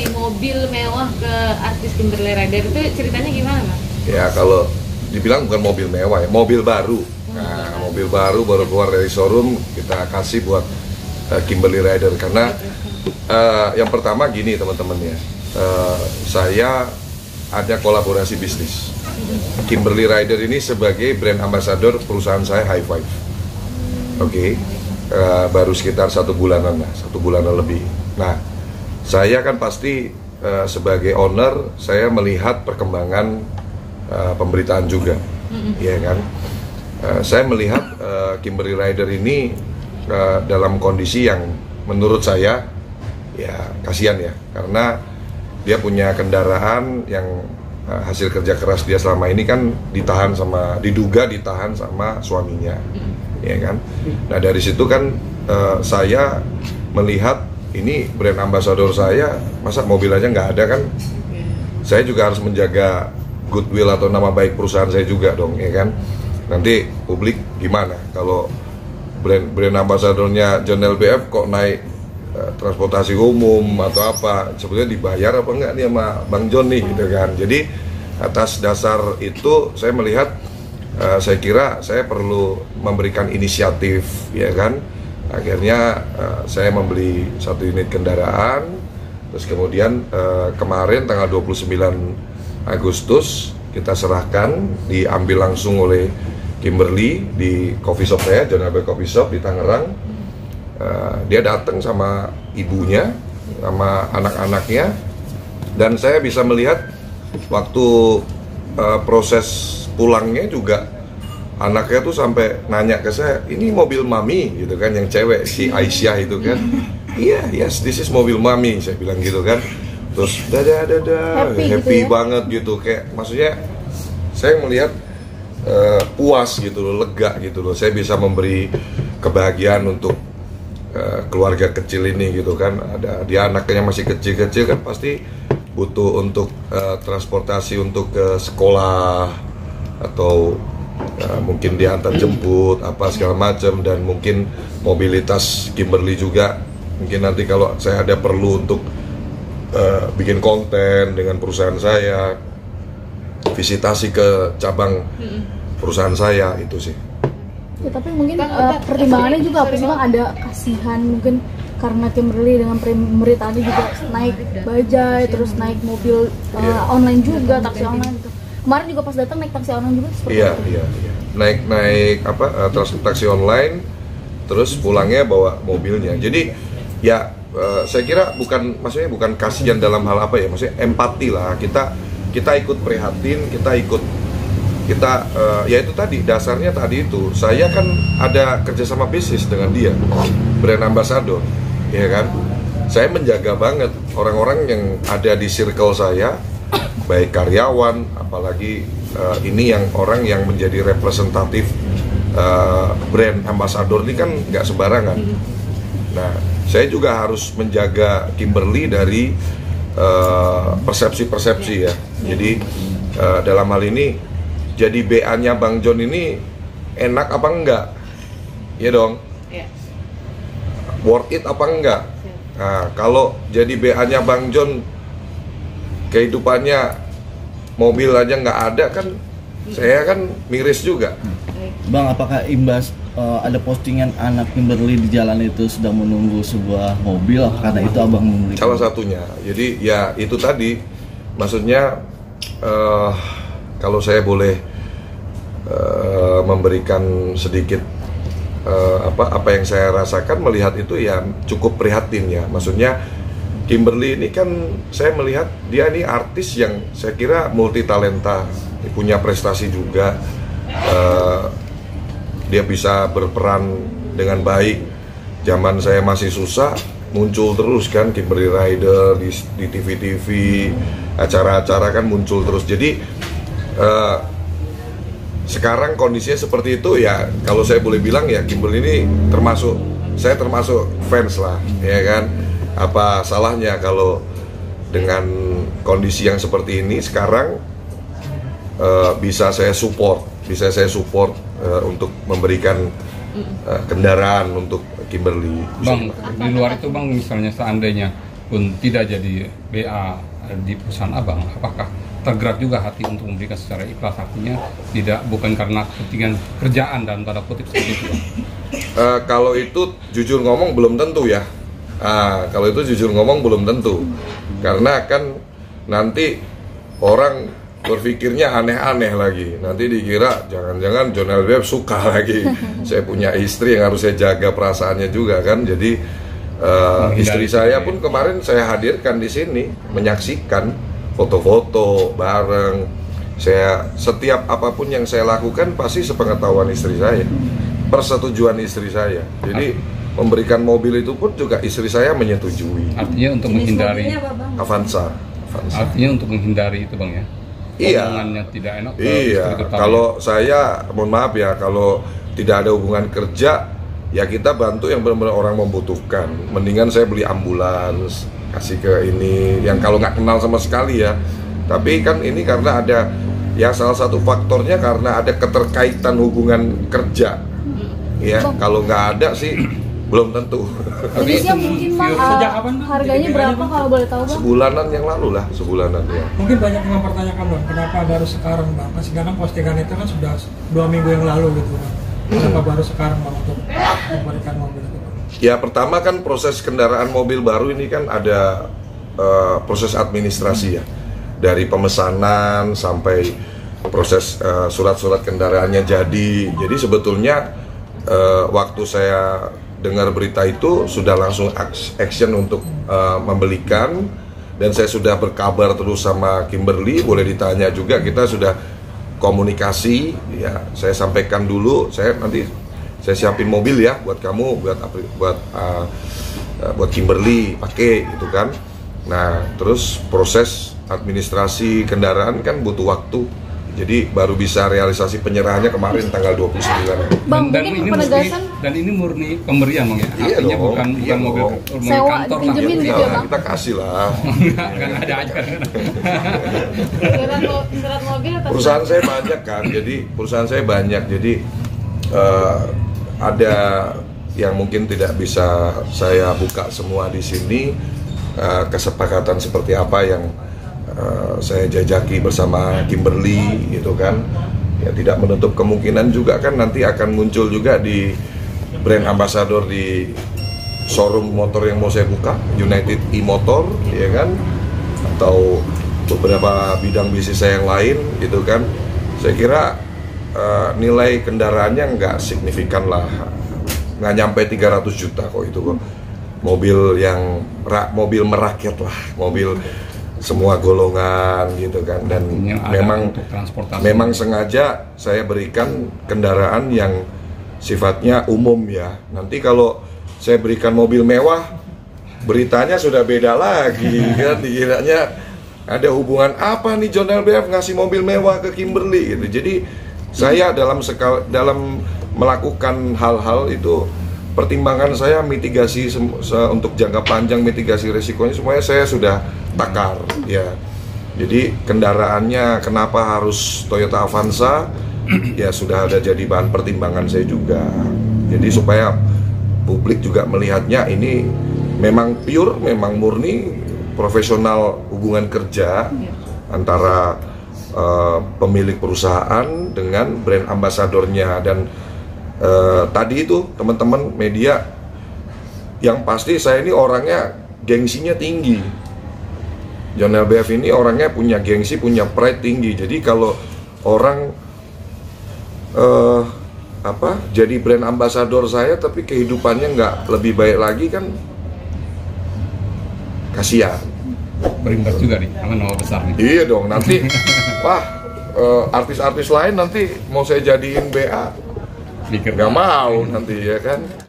dari mobil mewah ke artis Kimberly Rider itu ceritanya gimana, Bang? Ya kalau dibilang bukan mobil mewah ya, mobil baru. Nah, mobil baru keluar dari showroom kita kasih buat Kimberly Rider karena yang pertama gini teman-teman ya, saya ada kolaborasi bisnis. Kimberly Rider ini sebagai brand ambassador perusahaan saya High Five. Oke. Baru sekitar 1 bulanan lah, 1 bulanan lebih. Nah, saya kan pasti sebagai owner saya melihat perkembangan pemberitaan juga, ya kan. Saya melihat Kimberly Rider ini dalam kondisi yang menurut saya ya kasihan ya, karena dia punya kendaraan yang hasil kerja keras dia selama ini kan diduga ditahan sama suaminya, ya kan. Nah dari situ kan saya melihat ini brand ambassador saya, masa mobil aja nggak ada kan? Saya juga harus menjaga goodwill atau nama baik perusahaan saya juga dong, ya kan. Nanti publik gimana kalau brand ambasadornya John LBF kok naik transportasi umum atau apa, sebetulnya dibayar apa enggak nih sama Bang John nih gitu kan. Jadi atas dasar itu saya melihat saya kira saya perlu memberikan inisiatif, ya kan. Akhirnya saya membeli 1 unit kendaraan, terus kemudian kemarin tanggal 29 Agustus kita serahkan, diambil langsung oleh Kimberly di coffee shop saya, John LBF Coffee Shop di Tangerang. Dia datang sama ibunya, sama anak-anaknya, dan saya bisa melihat waktu proses pulangnya juga anaknya tuh sampai nanya ke saya, ini mobil mami gitu kan, yang cewek si Aisyah itu kan. Iya, yes, this is mobil mami, saya bilang gitu kan. Terus dadah happy gitu ya? Banget gitu, kayak maksudnya saya melihat puas gitu loh, lega gitu loh, saya bisa memberi kebahagiaan untuk keluarga kecil ini gitu kan. Ada dia anaknya masih kecil-kecil kan, pasti butuh untuk transportasi untuk ke sekolah atau mungkin diantar jemput apa segala macam, dan mungkin mobilitas Kimberly juga mungkin nanti kalau saya ada perlu untuk bikin konten dengan perusahaan saya, visitasi ke cabang perusahaan saya, itu sih. Ya, tapi mungkin pertimbangannya juga apa sih Bang? Ada kasihan mungkin karena Kimberly dengan pemberitaannya juga naik bajai, terus naik mobil online juga, taksi online gitu. Kemarin juga pas datang naik taksi online juga seperti itu. Iya. Naik taksi online, terus pulangnya bawa mobilnya. Jadi ya saya kira maksudnya bukan kasihan dalam hal apa ya, maksudnya empati lah. Kita ikut prihatin, kita ya itu tadi dasarnya tadi itu, saya kan ada kerjasama bisnis dengan dia, brand ambassador, ya kan. Saya menjaga banget orang-orang yang ada di circle saya, baik karyawan, apalagi ini yang orang yang menjadi representatif brand ambassador ini kan nggak sembarangan. Nah, saya juga harus menjaga Kimberly dari persepsi-persepsi ya. Jadi dalam hal ini, jadi BA-nya Bang John ini enak apa enggak? Ya dong. Worth it apa enggak? Nah, kalau jadi BA-nya Bang John kehidupannya mobil aja nggak ada kan, saya kan miris juga. Bang, apakah imbas ada postingan anak Kimberly di jalan itu sedang menunggu sebuah mobil, karena itu abang membeli? Salah satunya. Jadi ya itu tadi, maksudnya kalau saya boleh memberikan sedikit apa yang saya rasakan melihat itu, ya cukup prihatin ya. Maksudnya Kimberly ini kan saya melihat dia ini artis yang saya kira multi talenta, punya prestasi juga, dia bisa berperan dengan baik. Zaman saya masih susah, muncul terus kan Kimberly Rider di TV-TV, acara-acara kan muncul terus. Jadi sekarang kondisinya seperti itu ya, kalau saya boleh bilang ya Kimberly ini saya termasuk fans lah, ya kan. Apa salahnya kalau dengan kondisi yang seperti ini sekarang bisa saya support untuk memberikan kendaraan untuk Kimberly. Bang, di luar itu Bang, misalnya seandainya meskipun tidak jadi BA di perusahaan abang, apakah tergerak juga hati untuk memberikan secara ikhlas, artinya bukan karena kepentingan kerjaan dalam tanda kutip seperti itu, Bang? Kalau itu jujur ngomong belum tentu ya. Kalau itu jujur ngomong belum tentu, karena kan nanti orang berpikirnya aneh-aneh lagi. Nanti dikira jangan-jangan John LBF suka lagi. Saya punya istri yang harus saya jaga perasaannya juga kan. Jadi istri saya pun kemarin saya hadirkan di sini menyaksikan foto-foto bareng. Setiap apapun yang saya lakukan pasti sepengetahuan istri saya, persetujuan istri saya. Jadi memberikan mobil itu pun juga istri saya menyetujui. Artinya untuk menghindari Avanza. Artinya untuk menghindari itu, Bang, ya. Iya. Hubungan yang tidak enak. Iya. Kalau saya, mohon maaf ya, kalau tidak ada hubungan kerja, ya kita bantu yang benar-benar orang membutuhkan. Mendingan saya beli ambulans, kasih ke ini, yang kalau nggak kenal sama sekali ya. Tapi kan ini karena ada, ya salah satu faktornya karena ada keterkaitan hubungan kerja. Ya, kalau nggak ada sih belum tentu. Jenisnya mungkin Bang, harganya berapa kalau boleh tahu Bang? Sebulanan yang lalu lah, sebulanan ya. Mungkin banyak yang mempertanyakan Bang, kenapa baru sekarang Bang? Sedangkan postingan itu kan sudah 2 minggu yang lalu gitu Bang. Kenapa baru sekarang Bang untuk memberikan mobil itu Bang? Ya pertama kan proses kendaraan mobil baru ini kan ada proses administrasi ya. Dari pemesanan sampai proses surat-surat kendaraannya jadi. Jadi sebetulnya waktu saya dengar berita itu sudah langsung action untuk membelikan, dan saya sudah berkabar terus sama Kimberly, boleh ditanya juga, kita sudah komunikasi ya. Saya sampaikan dulu, saya siapin mobil ya buat kamu, buat Kimberly pakai gitu kan. Nah terus proses administrasi kendaraan kan butuh waktu. Jadi baru bisa realisasi penyerahannya kemarin tanggal 29. Bang, mungkin penegasan dan ini murni pemberian Bang ya. Iya Artinya dong, bukan mobil sewa, kantor lah. pinjemin gitu ya Bang. Kita kasih lah. Kan ada aja. Surat mobil atau Perusahaan saya banyak kan, jadi perusahaan saya banyak, jadi ada yang mungkin tidak bisa saya buka semua di sini. Kesepakatan seperti apa yang saya jajaki bersama Kimberly gitu kan, ya tidak menutup kemungkinan juga kan nanti akan muncul juga di brand ambassador di showroom motor yang mau saya buka, United E-Motor ya kan, atau beberapa bidang bisnis saya yang lain gitu kan. Saya kira nilai kendaraannya nggak signifikan lah, nggak nyampe 300 juta kok itu kok. Mobil yang mobil merakyat lah, mobil semua golongan gitu kan. Dan memang sengaja saya berikan kendaraan yang sifatnya umum ya. Nanti kalau saya berikan mobil mewah, beritanya sudah beda lagi kan, dikiranya ada hubungan apa nih John LBF ngasih mobil mewah ke Kimberly gitu. Jadi saya dalam melakukan hal-hal itu, pertimbangan saya mitigasi untuk jangka panjang, mitigasi risikonya semuanya saya sudah takar ya. Jadi kendaraannya kenapa harus Toyota Avanza ya sudah ada jadi bahan pertimbangan saya juga. Jadi supaya publik juga melihatnya ini memang pure, memang murni profesional hubungan kerja antara pemilik perusahaan dengan brand ambasadornya. Dan tadi itu teman-teman media, yang pasti saya ini orangnya gengsinya tinggi. John LBF ini orangnya punya gengsi, punya pride tinggi. Jadi kalau orang jadi brand ambassador saya tapi kehidupannya nggak lebih baik lagi kan kasihan. Berimbas juga nih, sama nama besar nih. Iya dong, nanti wah artis-artis lain nanti mau saya jadiin BA, nggak mau nanti ya kan.